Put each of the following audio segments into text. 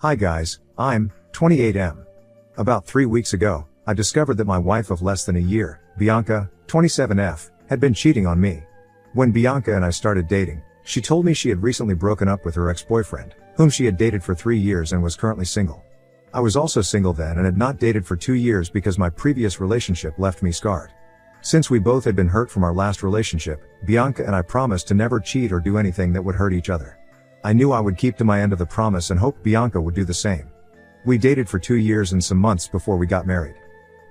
Hi guys, I'm 28M. About 3 weeks ago, I discovered that my wife of less than a year, Bianca, 27F, had been cheating on me. When Bianca and I started dating, she told me she had recently broken up with her ex-boyfriend, whom she had dated for 3 years and was currently single. I was also single then and had not dated for 2 years because my previous relationship left me scarred. Since we both had been hurt from our last relationship, Bianca and I promised to never cheat or do anything that would hurt each other. I knew I would keep to my end of the promise and hoped Bianca would do the same. We dated for 2 years and some months before we got married.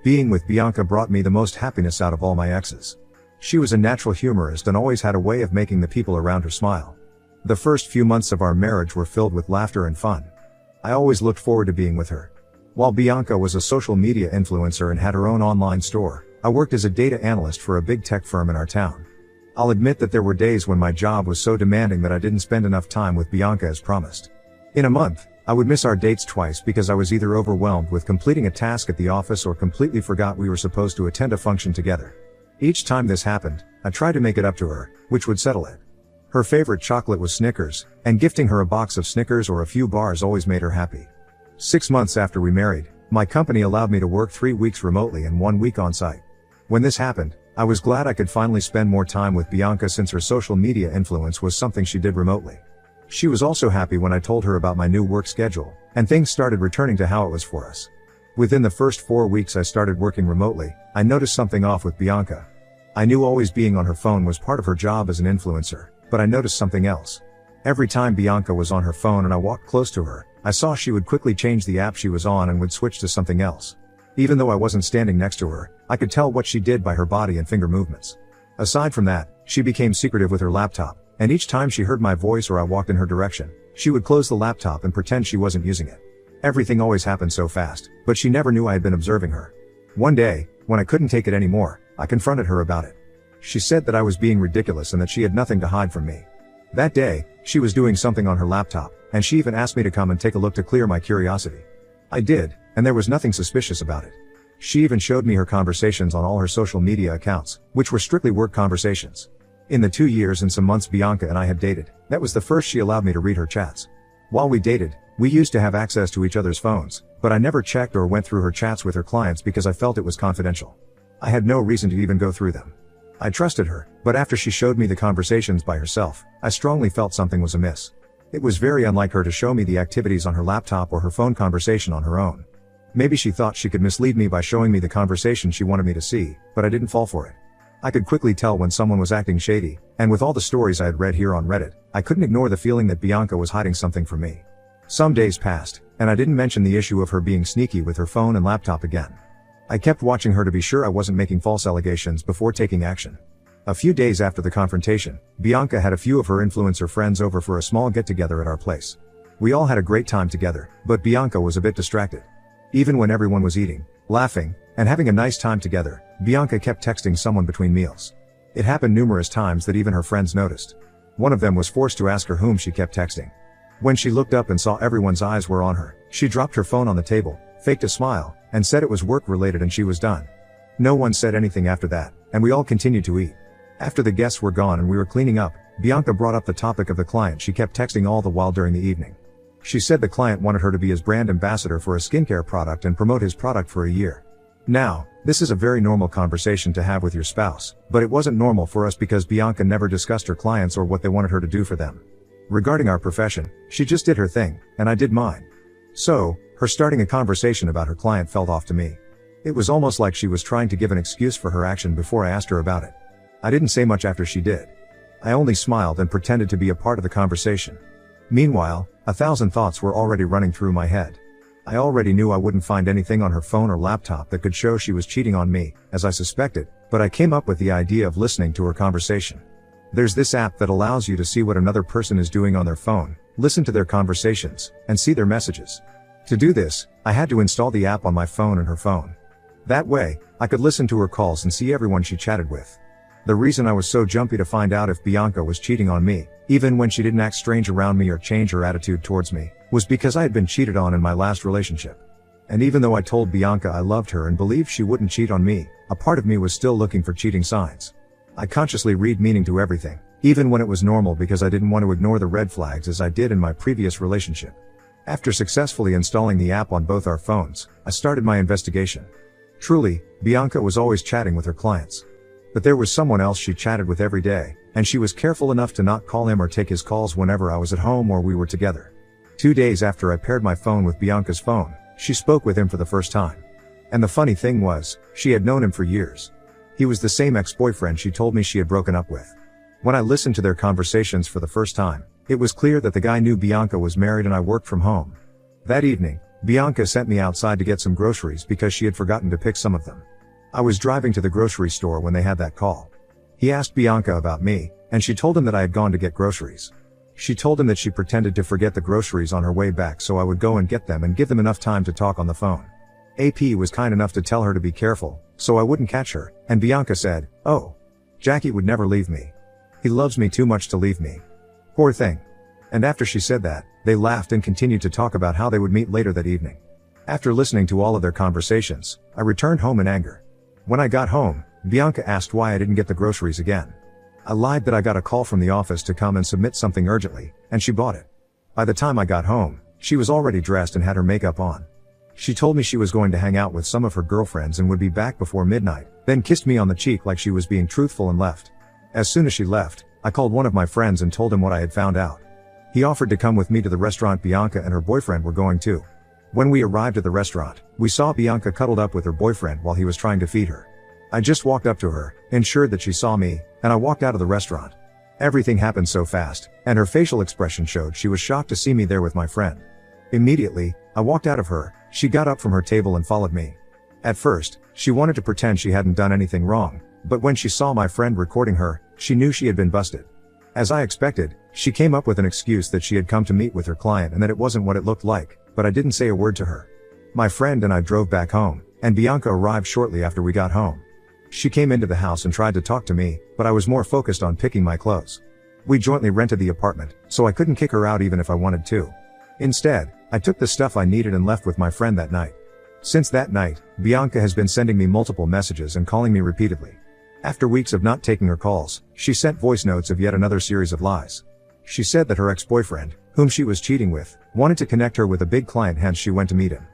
Being with Bianca brought me the most happiness out of all my exes. She was a natural humorist and always had a way of making the people around her smile. The first few months of our marriage were filled with laughter and fun. I always looked forward to being with her. While Bianca was a social media influencer and had her own online store, I worked as a data analyst for a big tech firm in our town. I'll admit that there were days when my job was so demanding that I didn't spend enough time with Bianca as promised. In a month, I would miss our dates twice because I was either overwhelmed with completing a task at the office or completely forgot we were supposed to attend a function together. Each time this happened, I tried to make it up to her, which would settle it. Her favorite chocolate was Snickers, and gifting her a box of Snickers or a few bars always made her happy. 6 months after we married, my company allowed me to work 3 weeks remotely and 1 week on site. When this happened, I was glad I could finally spend more time with Bianca since her social media influence was something she did remotely. She was also happy when I told her about my new work schedule, and things started returning to how it was for us. Within the first 4 weeks I started working remotely, I noticed something off with Bianca. I knew always being on her phone was part of her job as an influencer, but I noticed something else. Every time Bianca was on her phone and I walked close to her, I saw she would quickly change the app she was on and would switch to something else. Even though I wasn't standing next to her, I could tell what she did by her body and finger movements. Aside from that, she became secretive with her laptop, and each time she heard my voice or I walked in her direction, she would close the laptop and pretend she wasn't using it. Everything always happened so fast, but she never knew I had been observing her. One day, when I couldn't take it anymore, I confronted her about it. She said that I was being ridiculous and that she had nothing to hide from me. That day, she was doing something on her laptop, and she even asked me to come and take a look to clear my curiosity. I did, and there was nothing suspicious about it. She even showed me her conversations on all her social media accounts, which were strictly work conversations. In the 2 years and some months Bianca and I had dated, that was the first she allowed me to read her chats. While we dated, we used to have access to each other's phones, but I never checked or went through her chats with her clients because I felt it was confidential. I had no reason to even go through them. I trusted her, but after she showed me the conversations by herself, I strongly felt something was amiss. It was very unlike her to show me the activities on her laptop or her phone conversation on her own. Maybe she thought she could mislead me by showing me the conversation she wanted me to see, but I didn't fall for it. I could quickly tell when someone was acting shady, and with all the stories I had read here on Reddit, I couldn't ignore the feeling that Bianca was hiding something from me. Some days passed, and I didn't mention the issue of her being sneaky with her phone and laptop again. I kept watching her to be sure I wasn't making false allegations before taking action. A few days after the confrontation, Bianca had a few of her influencer friends over for a small get-together at our place. We all had a great time together, but Bianca was a bit distracted. Even when everyone was eating, laughing, and having a nice time together, Bianca kept texting someone between meals. It happened numerous times that even her friends noticed. One of them was forced to ask her whom she kept texting. When she looked up and saw everyone's eyes were on her, she dropped her phone on the table, faked a smile, and said it was work-related and she was done. No one said anything after that, and we all continued to eat. After the guests were gone and we were cleaning up, Bianca brought up the topic of the client she kept texting all the while during the evening. She said the client wanted her to be his brand ambassador for a skincare product and promote his product for a year. Now, this is a very normal conversation to have with your spouse, but it wasn't normal for us because Bianca never discussed her clients or what they wanted her to do for them. Regarding our profession, she just did her thing, and I did mine. So, her starting a conversation about her client felt off to me. It was almost like she was trying to give an excuse for her action before I asked her about it. I didn't say much after she did. I only smiled and pretended to be a part of the conversation. Meanwhile, 1,000 thoughts were already running through my head. I already knew I wouldn't find anything on her phone or laptop that could show she was cheating on me, as I suspected, but I came up with the idea of listening to her conversation. There's this app that allows you to see what another person is doing on their phone, listen to their conversations, and see their messages. To do this, I had to install the app on my phone and her phone. That way, I could listen to her calls and see everyone she chatted with. The reason I was so jumpy to find out if Bianca was cheating on me, even when she didn't act strange around me or change her attitude towards me, was because I had been cheated on in my last relationship. And even though I told Bianca I loved her and believed she wouldn't cheat on me, a part of me was still looking for cheating signs. I consciously read meaning to everything, even when it was normal because I didn't want to ignore the red flags as I did in my previous relationship. After successfully installing the app on both our phones, I started my investigation. Truly, Bianca was always chatting with her clients. But there was someone else she chatted with every day, and she was careful enough to not call him or take his calls whenever I was at home or we were together. 2 days after I paired my phone with Bianca's phone, she spoke with him for the first time. And the funny thing was, she had known him for years. He was the same ex-boyfriend she told me she had broken up with. When I listened to their conversations for the first time, it was clear that the guy knew Bianca was married and I worked from home. That evening, Bianca sent me outside to get some groceries because she had forgotten to pick some of them. I was driving to the grocery store when they had that call. He asked Bianca about me, and she told him that I had gone to get groceries. She told him that she pretended to forget the groceries on her way back so I would go and get them and give them enough time to talk on the phone. AP was kind enough to tell her to be careful, so I wouldn't catch her, and Bianca said, "Oh, Jackie would never leave me. He loves me too much to leave me. Poor thing." And after she said that, they laughed and continued to talk about how they would meet later that evening. After listening to all of their conversations, I returned home in anger. When I got home, Bianca asked why I didn't get the groceries again. I lied that I got a call from the office to come and submit something urgently, and she bought it. By the time I got home, she was already dressed and had her makeup on. She told me she was going to hang out with some of her girlfriends and would be back before midnight, then kissed me on the cheek like she was being truthful and left. As soon as she left, I called one of my friends and told him what I had found out. He offered to come with me to the restaurant Bianca and her boyfriend were going to. When we arrived at the restaurant, we saw Bianca cuddled up with her boyfriend while he was trying to feed her. I just walked up to her, ensured that she saw me, and I walked out of the restaurant. Everything happened so fast, and her facial expression showed she was shocked to see me there with my friend. Immediately, I walked out of her. She got up from her table and followed me. At first, she wanted to pretend she hadn't done anything wrong, but when she saw my friend recording her, she knew she had been busted. As I expected, she came up with an excuse that she had come to meet with her client and that it wasn't what it looked like, but I didn't say a word to her. My friend and I drove back home, and Bianca arrived shortly after we got home. She came into the house and tried to talk to me, but I was more focused on picking my clothes. We jointly rented the apartment, so I couldn't kick her out even if I wanted to. Instead, I took the stuff I needed and left with my friend that night. Since that night, Bianca has been sending me multiple messages and calling me repeatedly. After weeks of not taking her calls, she sent voice notes of yet another series of lies. She said that her ex-boyfriend, whom she was cheating with, wanted to connect her with a big client, hence she went to meet him.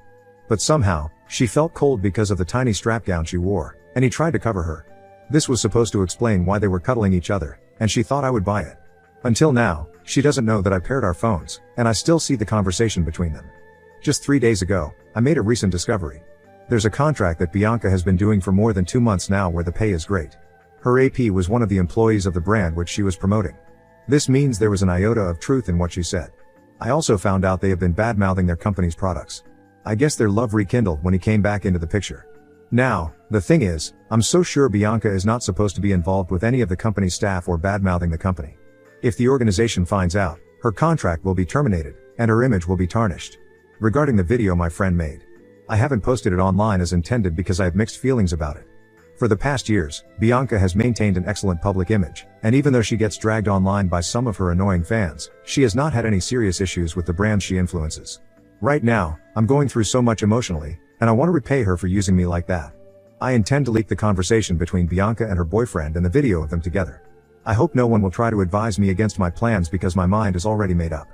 But somehow, she felt cold because of the tiny strap gown she wore, and he tried to cover her. This was supposed to explain why they were cuddling each other, and she thought I would buy it. Until now, she doesn't know that I paired our phones, and I still see the conversation between them. Just 3 days ago, I made a recent discovery. There's a contract that Bianca has been doing for more than 2 months now where the pay is great. Her AP was one of the employees of the brand which she was promoting. This means there was an iota of truth in what she said. I also found out they have been bad-mouthing their company's products. I guess their love rekindled when he came back into the picture. Now, the thing is, I'm so sure Bianca is not supposed to be involved with any of the company's staff or bad-mouthing the company. If the organization finds out, her contract will be terminated, and her image will be tarnished. Regarding the video my friend made, I haven't posted it online as intended because I have mixed feelings about it. For the past years, Bianca has maintained an excellent public image, and even though she gets dragged online by some of her annoying fans, she has not had any serious issues with the brands she influences. Right now, I'm going through so much emotionally, and I want to repay her for using me like that. I intend to leak the conversation between Bianca and her boyfriend and the video of them together. I hope no one will try to advise me against my plans because my mind is already made up.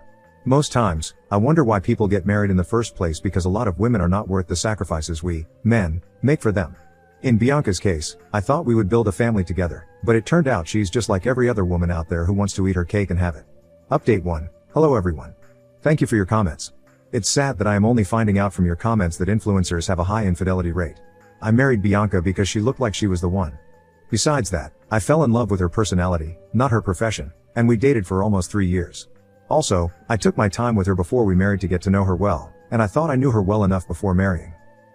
Most times, I wonder why people get married in the first place because a lot of women are not worth the sacrifices we, men, make for them. In Bianca's case, I thought we would build a family together, but it turned out she's just like every other woman out there who wants to eat her cake and have it. Update 1. Hello everyone. Thank you for your comments. It's sad that I am only finding out from your comments that influencers have a high infidelity rate. I married Bianca because she looked like she was the one. Besides that, I fell in love with her personality, not her profession, and we dated for almost 3 years. Also, I took my time with her before we married to get to know her well, and I thought I knew her well enough before marrying.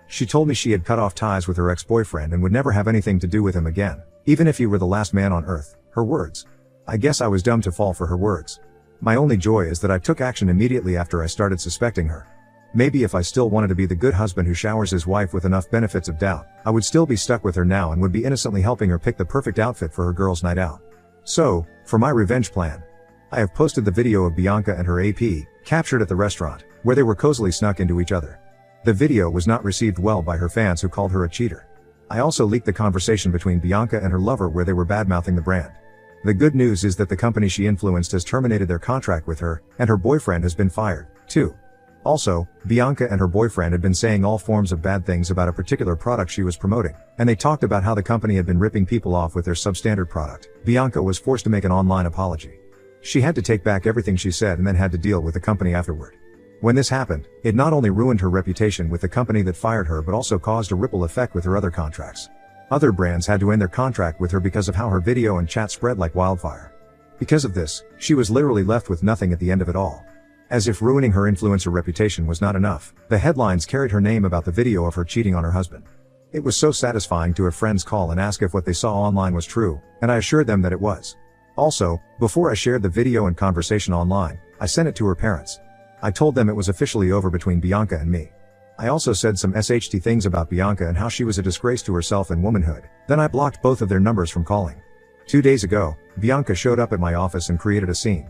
She told me she had cut off ties with her ex-boyfriend and would never have anything to do with him again, even if he were the last man on earth, her words. I guess I was dumb to fall for her words. My only joy is that I took action immediately after I started suspecting her. Maybe if I still wanted to be the good husband who showers his wife with enough benefits of doubt, I would still be stuck with her now and would be innocently helping her pick the perfect outfit for her girls' night out. So, for my revenge plan, I have posted the video of Bianca and her AP, captured at the restaurant, where they were cozily snuck into each other. The video was not received well by her fans who called her a cheater. I also leaked the conversation between Bianca and her lover where they were bad-mouthing the brand. The good news is that the company she influenced has terminated their contract with her, and her boyfriend has been fired, too. Also, Bianca and her boyfriend had been saying all forms of bad things about a particular product she was promoting, and they talked about how the company had been ripping people off with their substandard product. Bianca was forced to make an online apology. She had to take back everything she said and then had to deal with the company afterward. When this happened, it not only ruined her reputation with the company that fired her but also caused a ripple effect with her other contracts. Other brands had to end their contract with her because of how her video and chat spread like wildfire. Because of this, she was literally left with nothing at the end of it all. As if ruining her influencer reputation was not enough, the headlines carried her name about the video of her cheating on her husband. It was so satisfying to have friends call and ask if what they saw online was true, and I assured them that it was. Also, before I shared the video and conversation online, I sent it to her parents. I told them it was officially over between Bianca and me. I also said some SHT things about Bianca and how she was a disgrace to herself and womanhood. Then I blocked both of their numbers from calling. 2 days ago, Bianca showed up at my office and created a scene.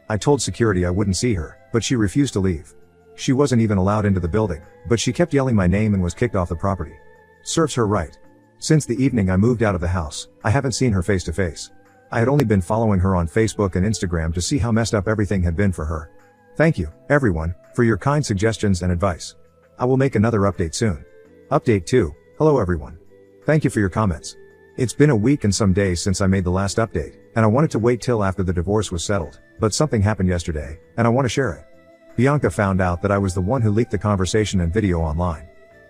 I told security I wouldn't see her, but she refused to leave. She wasn't even allowed into the building, but she kept yelling my name and was kicked off the property. Serves her right. Since the evening I moved out of the house, I haven't seen her face to face. I had only been following her on Facebook and Instagram to see how messed up everything had been for her. Thank you, everyone, for your kind suggestions and advice. I will make another update soon. Update 2. Hello everyone. Thank you for your comments. It's been a week and some days since I made the last update, and I wanted to wait till after the divorce was settled, but something happened yesterday, and I want to share it. Bianca found out that I was the one who leaked the conversation and video online.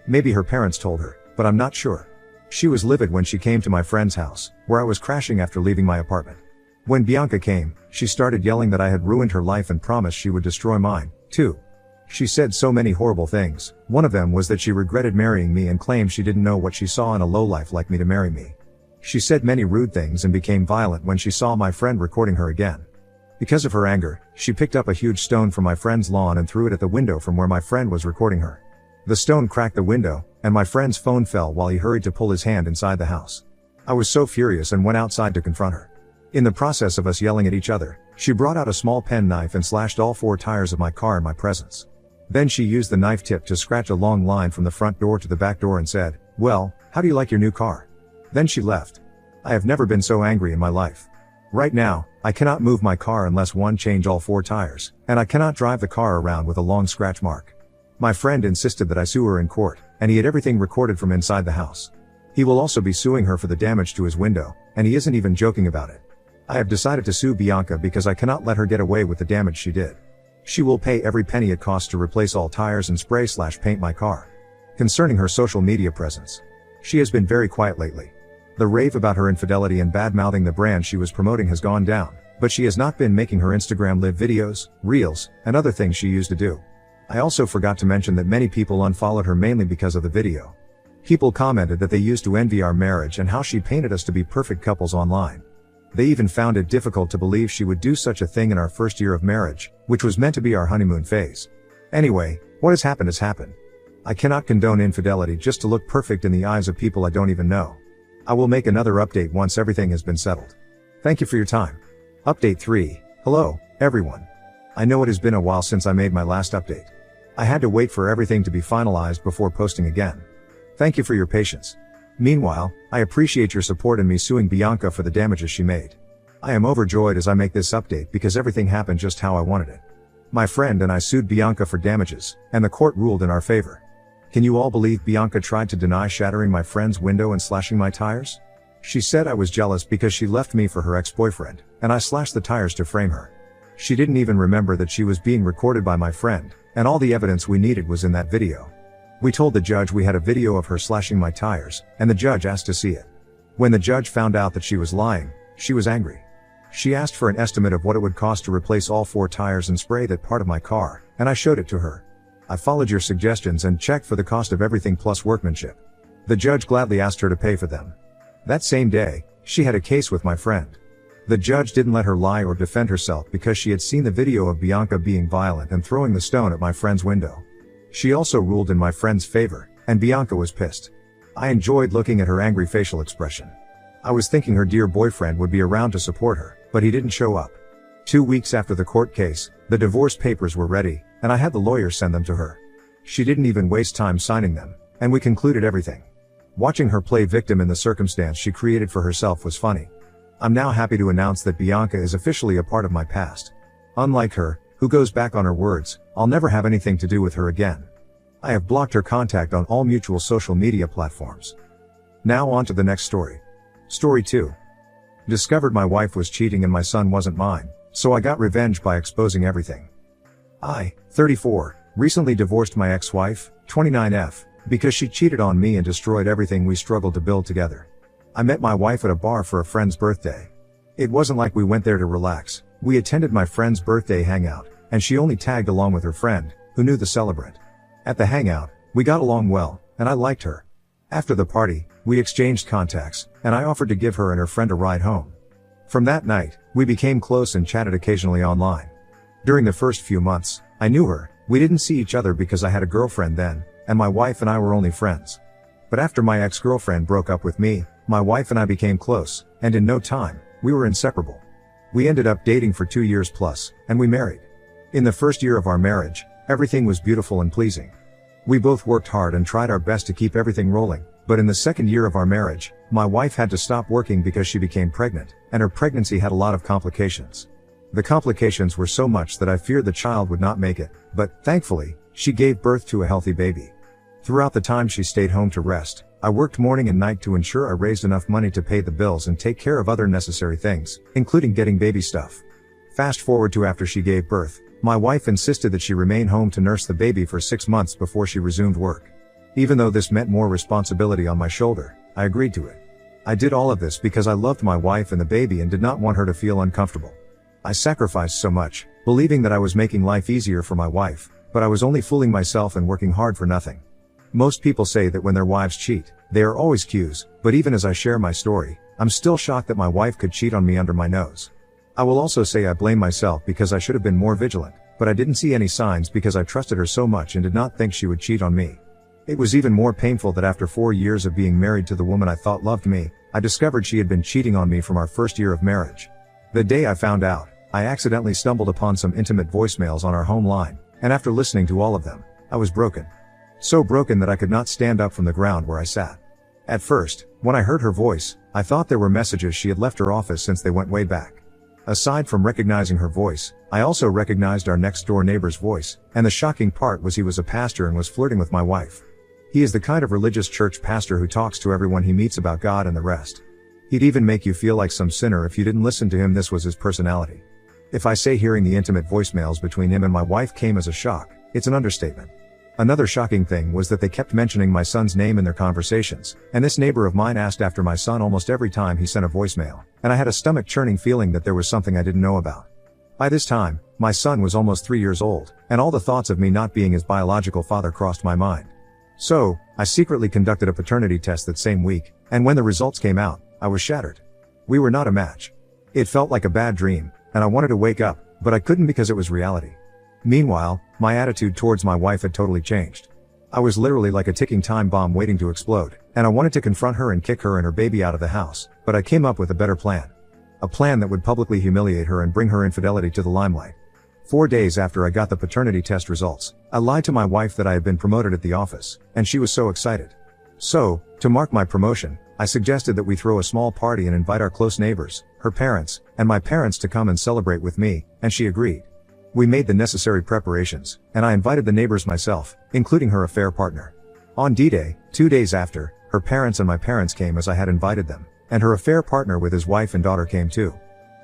Maybe her parents told her, but I'm not sure. She was livid when she came to my friend's house, where I was crashing after leaving my apartment. When Bianca came, she started yelling that I had ruined her life and promised she would destroy mine, too. She said so many horrible things. One of them was that she regretted marrying me and claimed she didn't know what she saw in a lowlife like me to marry me. She said many rude things and became violent when she saw my friend recording her again. Because of her anger, she picked up a huge stone from my friend's lawn and threw it at the window from where my friend was recording her. The stone cracked the window, and my friend's phone fell while he hurried to pull his hand inside the house. I was so furious and went outside to confront her. In the process of us yelling at each other, she brought out a small pen knife and slashed all 4 tires of my car in my presence. Then she used the knife tip to scratch a long line from the front door to the back door and said, "Well, how do you like your new car?" Then she left. I have never been so angry in my life. Right now, I cannot move my car unless one change all 4 tires, and I cannot drive the car around with a long scratch mark. My friend insisted that I sue her in court, and he had everything recorded from inside the house. He will also be suing her for the damage to his window, and he isn't even joking about it. I have decided to sue Bianca because I cannot let her get away with the damage she did. She will pay every penny it costs to replace all tires and spray/paint my car. Concerning her social media presence, she has been very quiet lately. The rave about her infidelity and bad-mouthing the brand she was promoting has gone down, but she has not been making her Instagram live videos, reels, and other things she used to do. I also forgot to mention that many people unfollowed her mainly because of the video. People commented that they used to envy our marriage and how she painted us to be perfect couples online. They even found it difficult to believe she would do such a thing in our first year of marriage, which was meant to be our honeymoon phase. Anyway, what has happened has happened. I cannot condone infidelity just to look perfect in the eyes of people I don't even know. I will make another update once everything has been settled. Thank you for your time. Update 3. Hello, everyone. I know it has been a while since I made my last update. I had to wait for everything to be finalized before posting again. Thank you for your patience. Meanwhile, I appreciate your support in me suing Bianca for the damages she made. I am overjoyed as I make this update because everything happened just how I wanted it. My friend and I sued Bianca for damages, and the court ruled in our favor. Can you all believe Bianca tried to deny shattering my friend's window and slashing my tires? She said I was jealous because she left me for her ex-boyfriend, and I slashed the tires to frame her. She didn't even remember that she was being recorded by my friend, and all the evidence we needed was in that video. We told the judge we had a video of her slashing my tires, and the judge asked to see it. When the judge found out that she was lying, she was angry. She asked for an estimate of what it would cost to replace all 4 tires and spray that part of my car, and I showed it to her. I followed your suggestions and checked for the cost of everything plus workmanship. The judge gladly asked her to pay for them. That same day, she had a case with my friend. The judge didn't let her lie or defend herself because she had seen the video of Bianca being violent and throwing the stone at my friend's window. She also ruled in my friend's favor, and Bianca was pissed. I enjoyed looking at her angry facial expression. I was thinking her dear boyfriend would be around to support her, but he didn't show up. 2 weeks after the court case, the divorce papers were ready, and I had the lawyer send them to her. She didn't even waste time signing them, and we concluded everything. Watching her play victim in the circumstance she created for herself was funny. I'm now happy to announce that Bianca is officially a part of my past. Unlike her, who goes back on her words, I'll never have anything to do with her again. I have blocked her contact on all mutual social media platforms. Now on to the next story. Story 2. Discovered my wife was cheating and my son wasn't mine, so I got revenge by exposing everything. I, 34, recently divorced my ex-wife, 29F, because she cheated on me and destroyed everything we struggled to build together. I met my wife at a bar for a friend's birthday. It wasn't like we went there to relax. We attended my friend's birthday hangout, and she only tagged along with her friend, who knew the celebrant. At the hangout, we got along well, and I liked her. After the party, we exchanged contacts, and I offered to give her and her friend a ride home. From that night, we became close and chatted occasionally online. During the first few months, I knew her. We didn't see each other because I had a girlfriend then, and my wife and I were only friends. But after my ex-girlfriend broke up with me, my wife and I became close, and in no time, we were inseparable. We ended up dating for 2 years plus, and we married. In the first year of our marriage, everything was beautiful and pleasing. We both worked hard and tried our best to keep everything rolling, but in the second year of our marriage, my wife had to stop working because she became pregnant, and her pregnancy had a lot of complications. The complications were so much that I feared the child would not make it, but, thankfully, she gave birth to a healthy baby. Throughout the time she stayed home to rest, I worked morning and night to ensure I raised enough money to pay the bills and take care of other necessary things, including getting baby stuff. Fast forward to after she gave birth, my wife insisted that she remain home to nurse the baby for 6 months before she resumed work. Even though this meant more responsibility on my shoulder, I agreed to it. I did all of this because I loved my wife and the baby and did not want her to feel uncomfortable. I sacrificed so much, believing that I was making life easier for my wife, but I was only fooling myself and working hard for nothing. Most people say that when their wives cheat, they are always cues, but even as I share my story, I'm still shocked that my wife could cheat on me under my nose. I will also say I blame myself because I should have been more vigilant, but I didn't see any signs because I trusted her so much and did not think she would cheat on me. It was even more painful that after 4 years of being married to the woman I thought loved me, I discovered she had been cheating on me from our first year of marriage. The day I found out, I accidentally stumbled upon some intimate voicemails on our home line, and after listening to all of them, I was broken. So broken that I could not stand up from the ground where I sat. At first, when I heard her voice, I thought there were messages she had left her office since they went way back. Aside from recognizing her voice, I also recognized our next door neighbor's voice, and the shocking part was he was a pastor and was flirting with my wife. He is the kind of religious church pastor who talks to everyone he meets about God and the rest. He'd even make you feel like some sinner if you didn't listen to him. This was his personality. If I say hearing the intimate voicemails between him and my wife came as a shock, it's an understatement. Another shocking thing was that they kept mentioning my son's name in their conversations, and this neighbor of mine asked after my son almost every time he sent a voicemail, and I had a stomach-churning feeling that there was something I didn't know about. By this time, my son was almost 3 years old, and all the thoughts of me not being his biological father crossed my mind. So, I secretly conducted a paternity test that same week, and when the results came out, I was shattered. We were not a match. It felt like a bad dream, and I wanted to wake up, but I couldn't because it was reality. Meanwhile, my attitude towards my wife had totally changed. I was literally like a ticking time bomb waiting to explode, and I wanted to confront her and kick her and her baby out of the house, but I came up with a better plan. A plan that would publicly humiliate her and bring her infidelity to the limelight. 4 days after I got the paternity test results, I lied to my wife that I had been promoted at the office, and she was so excited. So, to mark my promotion, I suggested that we throw a small party and invite our close neighbors, her parents, and my parents to come and celebrate with me, and she agreed. We made the necessary preparations, and I invited the neighbors myself, including her affair partner. On D-Day, 2 days after, her parents and my parents came as I had invited them, and her affair partner with his wife and daughter came too.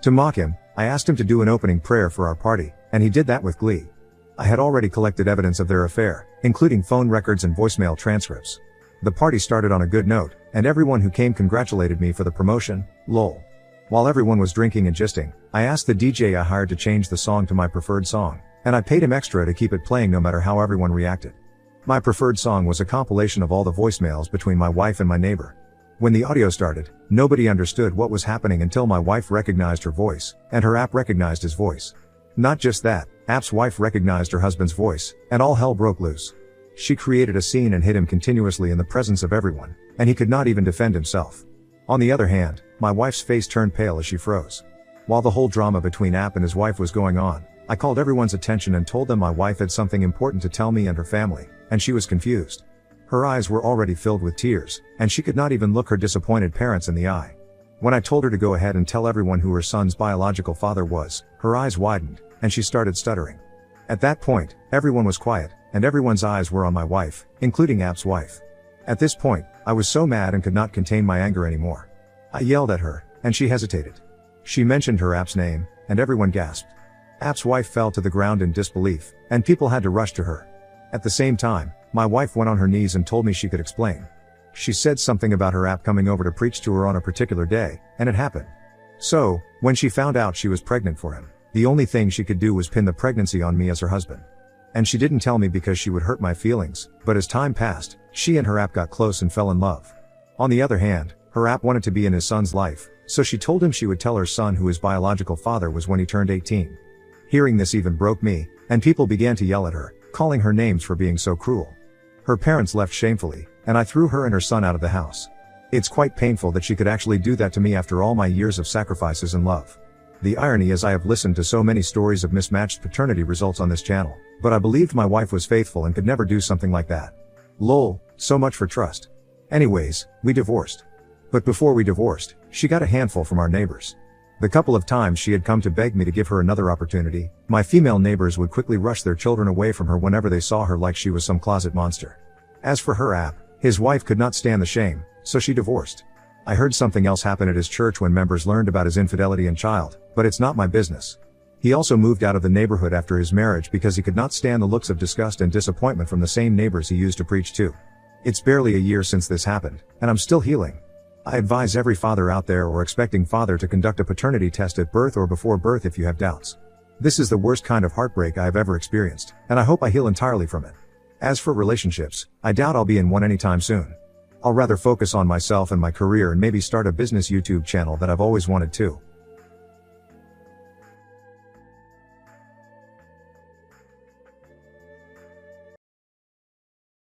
To mock him, I asked him to do an opening prayer for our party, and he did that with glee. I had already collected evidence of their affair, including phone records and voicemail transcripts. The party started on a good note, and everyone who came congratulated me for the promotion, lol. While everyone was drinking and gisting, I asked the DJ I hired to change the song to my preferred song, and I paid him extra to keep it playing no matter how everyone reacted. My preferred song was a compilation of all the voicemails between my wife and my neighbor. When the audio started, nobody understood what was happening until my wife recognized her voice, and her app recognized his voice. Not just that, app's wife recognized her husband's voice, and all hell broke loose. She created a scene and hit him continuously in the presence of everyone, and he could not even defend himself. On the other hand, my wife's face turned pale as she froze. While the whole drama between App and his wife was going on, I called everyone's attention and told them my wife had something important to tell me and her family, and she was confused. Her eyes were already filled with tears, and she could not even look her disappointed parents in the eye. When I told her to go ahead and tell everyone who her son's biological father was, her eyes widened, and she started stuttering. At that point, everyone was quiet, and everyone's eyes were on my wife, including App's wife. At this point, I was so mad and could not contain my anger anymore. I yelled at her, and she hesitated. She mentioned her App's name, and everyone gasped. App's wife fell to the ground in disbelief, and people had to rush to her. At the same time, my wife went on her knees and told me she could explain. She said something about her App coming over to preach to her on a particular day, and it happened. So, when she found out she was pregnant for him, the only thing she could do was pin the pregnancy on me as her husband. And she didn't tell me because she would hurt my feelings, but as time passed, she and her App got close and fell in love. On the other hand, her App wanted to be in his son's life, so she told him she would tell her son who his biological father was when he turned 18. Hearing this even broke me, and people began to yell at her, calling her names for being so cruel. Her parents left shamefully, and I threw her and her son out of the house. It's quite painful that she could actually do that to me after all my years of sacrifices and love. The irony is I have listened to so many stories of mismatched paternity results on this channel, but I believed my wife was faithful and could never do something like that. Lol, so much for trust. Anyways, we divorced. But before we divorced, she got a handful from our neighbors. The couple of times she had come to beg me to give her another opportunity, my female neighbors would quickly rush their children away from her whenever they saw her like she was some closet monster. As for her App, his wife could not stand the shame, so she divorced. I heard something else happen at his church when members learned about his infidelity and child, but it's not my business. He also moved out of the neighborhood after his marriage because he could not stand the looks of disgust and disappointment from the same neighbors he used to preach to. It's barely a year since this happened, and I'm still healing. I advise every father out there or expecting father to conduct a paternity test at birth or before birth if you have doubts. This is the worst kind of heartbreak I have ever experienced, and I hope I heal entirely from it. As for relationships, I doubt I'll be in one anytime soon. I'll rather focus on myself and my career and maybe start a business YouTube channel that I've always wanted to.